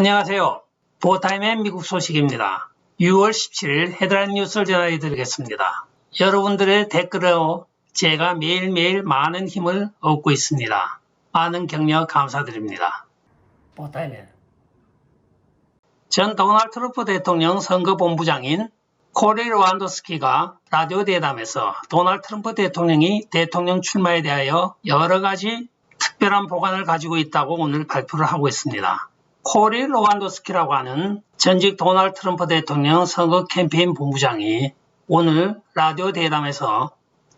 안녕하세요. 보타임의 미국 소식입니다. 6월 17일 헤드라인 뉴스를 전해드리겠습니다. 여러분들의 댓글로 제가 매일매일 많은 힘을 얻고 있습니다. 많은 격려 감사드립니다. 보타임의 전 도널드 트럼프 대통령 선거본부장인 코리 로완도스키가 라디오 대담에서 도널드 트럼프 대통령이 대통령 출마에 대하여 여러 가지 특별한 보관을 가지고 있다고 오늘 발표를 하고 있습니다. 코리 로완도스키라고 하는 전직 도널드 트럼프 대통령 선거 캠페인 본부장이 오늘 라디오 대담에서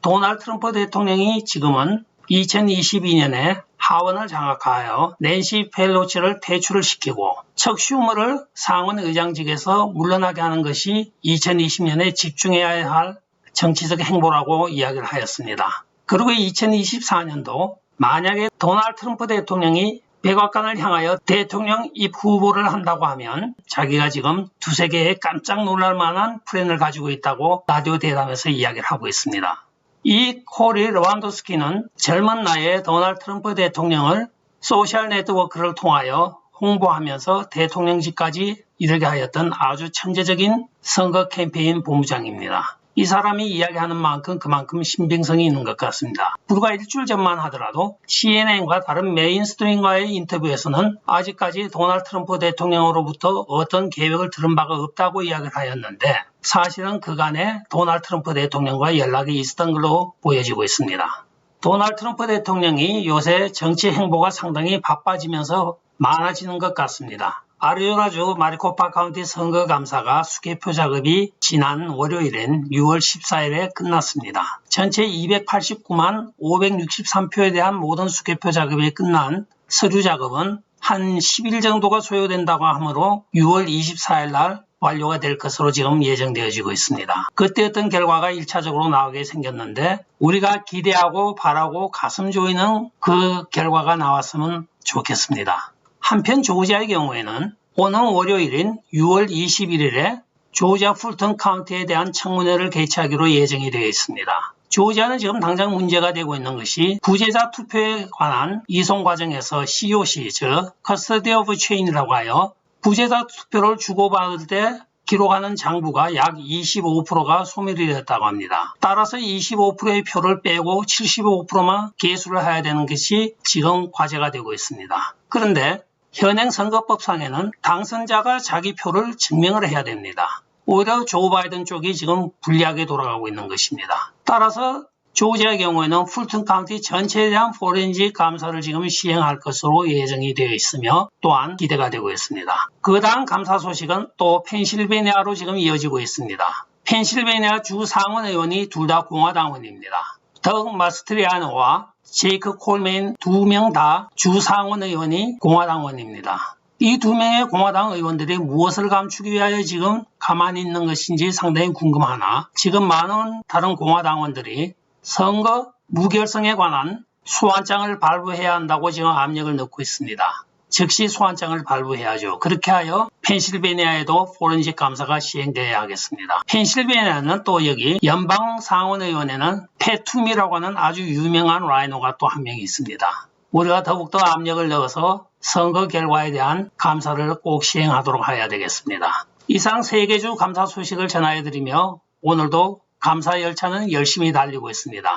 도널드 트럼프 대통령이 지금은 2022년에 하원을 장악하여 낸시 펠로시를 퇴출을 시키고 척 슈머를 상원 의장직에서 물러나게 하는 것이 2020년에 집중해야 할 정치적 행보라고 이야기를 하였습니다. 그리고 2024년도 만약에 도널드 트럼프 대통령이 백악관을 향하여 대통령 입 후보를 한다고 하면 자기가 지금 두세 개의 깜짝 놀랄 만한 플랜을 가지고 있다고 라디오 대담에서 이야기를 하고 있습니다. 이 코리 로완도스키는 젊은 나이에 도널드 트럼프 대통령을 소셜 네트워크를 통하여 홍보하면서 대통령직까지 이르게 하였던 아주 천재적인 선거 캠페인 본부장입니다. 이 사람이 이야기하는 만큼 그만큼 신빙성이 있는 것 같습니다. 불과 일주일 전만 하더라도 CNN과 다른 메인스트림과의 인터뷰에서는 아직까지 도널드 트럼프 대통령으로부터 어떤 계획을 들은 바가 없다고 이야기를 하였는데 사실은 그간에 도널드 트럼프 대통령과 연락이 있었던 걸로 보여지고 있습니다. 도널드 트럼프 대통령이 요새 정치 행보가 상당히 바빠지면서 많아지는 것 같습니다. 아리조나주 마리코파 카운티 선거감사가 수개표 작업이 지난 월요일엔 6월 14일에 끝났습니다. 전체 289만 563표에 대한 모든 수개표 작업이 끝난 서류 작업은 한 10일 정도가 소요된다고 하므로 6월 24일 날 완료가 될 것으로 지금 예정되어지고 있습니다. 그때 어떤 결과가 1차적으로 나오게 생겼는데 우리가 기대하고 바라고 가슴 조이는 그 결과가 나왔으면 좋겠습니다. 한편 조지아의 경우에는 오는 월요일인 6월 21일에 조지아 풀턴 카운티에 대한 청문회를 개최하기로 예정이 되어 있습니다. 조지아는 지금 당장 문제가 되고 있는 것이 부재자 투표에 관한 이송 과정에서 COC, 즉 Custody of Chain이라고 하여 부재자 투표를 주고받을 때 기록하는 장부가 약 25%가 소멸이 되었다고 합니다. 따라서 25%의 표를 빼고 75%만 개수를 해야 되는 것이 지금 과제가 되고 있습니다. 그런데 현행 선거법상에는 당선자가 자기 표를 증명을 해야 됩니다. 오히려 조 바이든 쪽이 지금 불리하게 돌아가고 있는 것입니다. 따라서 조지아의 경우에는 풀턴 카운티 전체에 대한 포렌식 감사를 지금 시행할 것으로 예정이 되어 있으며 또한 기대가 되고 있습니다. 그 다음 감사 소식은 또 펜실베니아로 지금 이어지고 있습니다. 펜실베니아 주 상원 의원이 둘 다 공화당원입니다. 덕 마스트리아노와 제이크 콜맨 두 명 다 주 상원 의원이 공화당원입니다. 이 두 명의 공화당 의원들이 무엇을 감추기 위하여 지금 가만히 있는 것인지 상당히 궁금하나 지금 많은 다른 공화당원들이 선거 무결성에 관한 소환장을 발부해야 한다고 지금 압력을 넣고 있습니다. 즉시 소환장을 발부해야죠. 그렇게 하여 펜실베니아에도 포렌식 감사가 시행되어야 하겠습니다. 펜실베니아는 또 여기 연방 상원의원에는 패툼이라고 하는 아주 유명한 라이노가 또 한 명이 있습니다. 우리가 더욱더 압력을 넣어서 선거 결과에 대한 감사를 꼭 시행하도록 해야 되겠습니다. 이상 3개 주 감사 소식을 전해드리며 오늘도 감사 열차는 열심히 달리고 있습니다.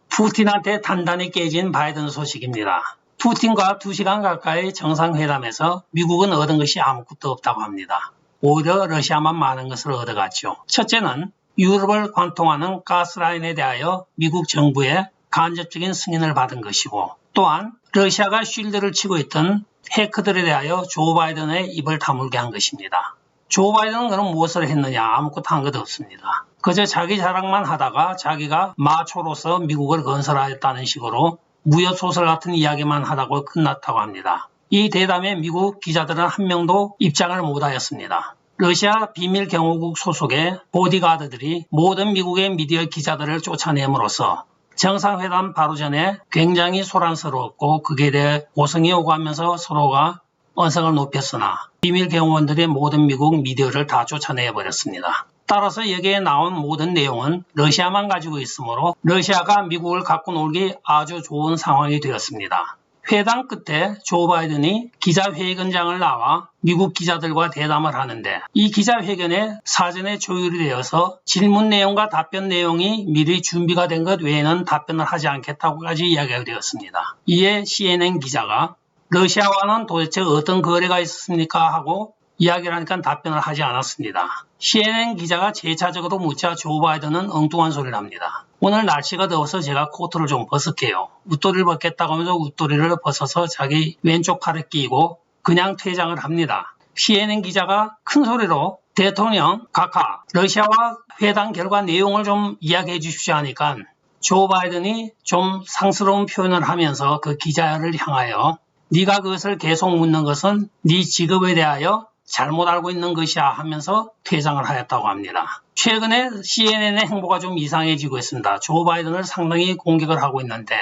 푸틴한테 단단히 깨진 바이든 소식입니다. 푸틴과 2시간 가까이 정상회담에서 미국은 얻은 것이 아무것도 없다고 합니다. 오히려 러시아만 많은 것을 얻어갔죠. 첫째는 유럽을 관통하는 가스라인에 대하여 미국 정부의 간접적인 승인을 받은 것이고 또한 러시아가 쉴드를 치고 있던 해커들에 대하여 조 바이든의 입을 다물게 한 것입니다. 조 바이든은 그럼 무엇을 했느냐? 아무것도 한 것 없습니다. 그저 자기 자랑만 하다가 자기가 마초로서 미국을 건설하였다는 식으로 무협소설 같은 이야기만 하다고 끝났다고 합니다. 이 대담에 미국 기자들은 한 명도 입장을 못하였습니다. 러시아 비밀경호국 소속의 보디가드들이 모든 미국의 미디어 기자들을 쫓아냄으로써 정상회담 바로 전에 굉장히 소란스러웠고 그에 대해 고성이 오가면서 서로가 언성을 높였으나 비밀경호원들이 모든 미국 미디어를 다 쫓아내버렸습니다. 따라서 여기에 나온 모든 내용은 러시아만 가지고 있으므로 러시아가 미국을 갖고 놀기 아주 좋은 상황이 되었습니다. 회담 끝에 조 바이든이 기자회견장을 나와 미국 기자들과 대담을 하는데 이 기자회견에 사전에 조율이 되어서 질문 내용과 답변 내용이 미리 준비가 된 것 외에는 답변을 하지 않겠다고까지 이야기가 되었습니다. 이에 CNN 기자가 러시아와는 도대체 어떤 거래가 있었습니까? 하고 이야기를 하니까 답변을 하지 않았습니다. CNN 기자가 재차적으로 묻자 조 바이든은 엉뚱한 소리를 합니다. 오늘 날씨가 더워서 제가 코트를 좀 벗을게요. 웃도리를 벗겠다고 하면서 웃도리를 벗어서 자기 왼쪽 팔에 끼고 그냥 퇴장을 합니다. CNN 기자가 큰 소리로 대통령 각하 러시아와 회담 결과 내용을 좀 이야기해 주십시오 하니까 조 바이든이 좀 상스러운 표현을 하면서 그 기자를 향하여 네가 그것을 계속 묻는 것은 네 직업에 대하여 잘못 알고 있는 것이야 하면서 퇴장을 하였다고 합니다. 최근에 CNN의 행보가 좀 이상해지고 있습니다. 조 바이든을 상당히 공격을 하고 있는데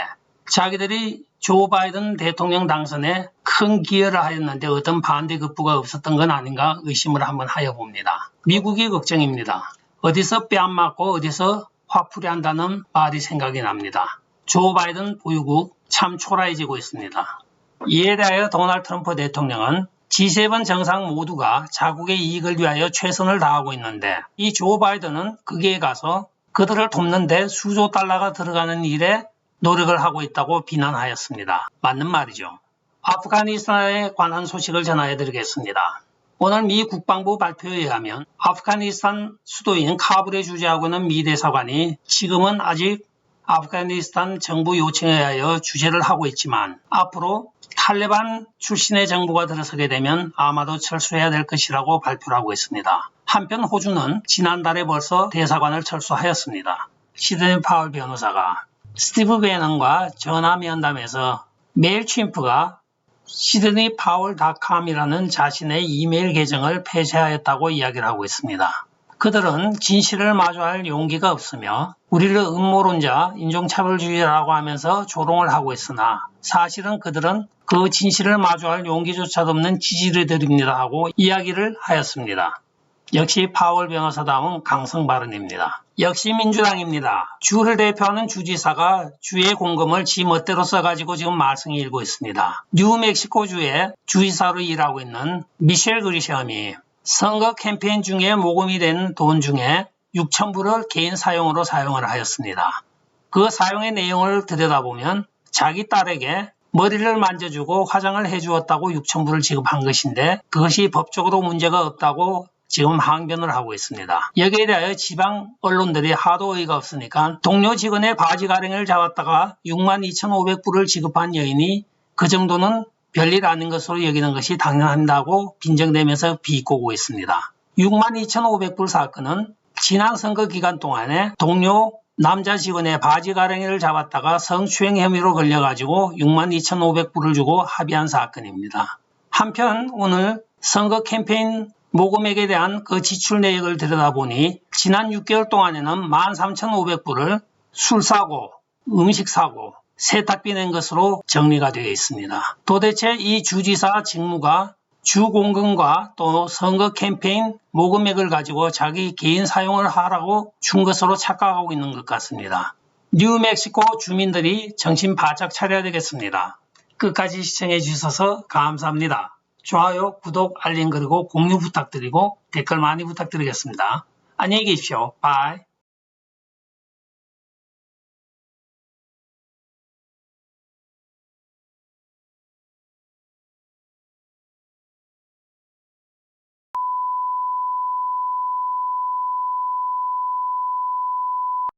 자기들이 조 바이든 대통령 당선에 큰 기여를 하였는데 어떤 반대 급부가 없었던 건 아닌가 의심을 한번 하여 봅니다. 미국이 걱정입니다. 어디서 뺨 맞고 어디서 화풀이 한다는 말이 생각이 납니다. 조 바이든 보유국 참 초라해지고 있습니다. 이에 대하여 도널드 트럼프 대통령은 G7 정상 모두가 자국의 이익을 위하여 최선을 다하고 있는데 이 조 바이든은 거기에 가서 그들을 돕는데 수조 달러가 들어가는 일에 노력을 하고 있다고 비난하였습니다. 맞는 말이죠. 아프가니스탄에 관한 소식을 전해드리겠습니다. 오늘 미 국방부 발표에 의하면 아프가니스탄 수도인 카불에 주재하고 있는 미 대사관이 지금은 아직 아프가니스탄 정부 요청에 의하여 주재를 하고 있지만 앞으로 탈레반 출신의 정부가 들어서게 되면 아마도 철수해야 될 것이라고 발표를 하고 있습니다. 한편 호주는 지난달에 벌써 대사관을 철수하였습니다. 시드니 파월 변호사가 스티브 배넌과 전화 면담에서 메일침프가 sydneypowell.com이라는 자신의 이메일 계정을 폐쇄하였다고 이야기를 하고 있습니다. 그들은 진실을 마주할 용기가 없으며 우리를 음모론자, 인종차별주의자라고 하면서 조롱을 하고 있으나 사실은 그들은 그 진실을 마주할 용기조차도 없는 지지리들입니다 하고 이야기를 하였습니다. 역시 파월 변호사다운 강성 발언입니다. 역시 민주당입니다. 주를 대표하는 주지사가 주의 공금을 지 멋대로 써가지고 지금 말썽이 일고 있습니다. 뉴멕시코주의 주지사로 일하고 있는 미셸 그리샴이 선거 캠페인 중에 모금이 된 돈 중에 6,000불을 개인 사용으로 사용을 하였습니다. 그 사용의 내용을 들여다보면 자기 딸에게 머리를 만져주고 화장을 해주었다고 6,000불을 지급한 것인데 그것이 법적으로 문제가 없다고 지금 항변을 하고 있습니다. 여기에 대하여 지방 언론들이 하도 어이가 없으니까 동료 직원의 바지 가랭이를 잡았다가 62,500불을 지급한 여인이 그 정도는 별일 아닌 것으로 여기는 것이 당연한다고 빈정대면서 비꼬고 있습니다. 62,500불 사건은 지난 선거 기간 동안에 동료 남자 직원의 바지 가랭이를 잡았다가 성추행 혐의로 걸려가지고 62,500불을 주고 합의한 사건입니다. 한편 오늘 선거 캠페인 모금액에 대한 그 지출 내역을 들여다보니 지난 6개월 동안에는 13,500불을 술 사고, 음식 사고, 세탁비 낸 것으로 정리가 되어 있습니다. 도대체 이 주지사 직무가 주공금과 또 선거 캠페인 모금액을 가지고 자기 개인 사용을 하라고 준 것으로 착각하고 있는 것 같습니다. 뉴멕시코 주민들이 정신 바짝 차려야 되겠습니다. 끝까지 시청해 주셔서 감사합니다. 좋아요, 구독, 알림 그리고 공유 부탁드리고 댓글 많이 부탁드리겠습니다. 안녕히 계십시오. 바이.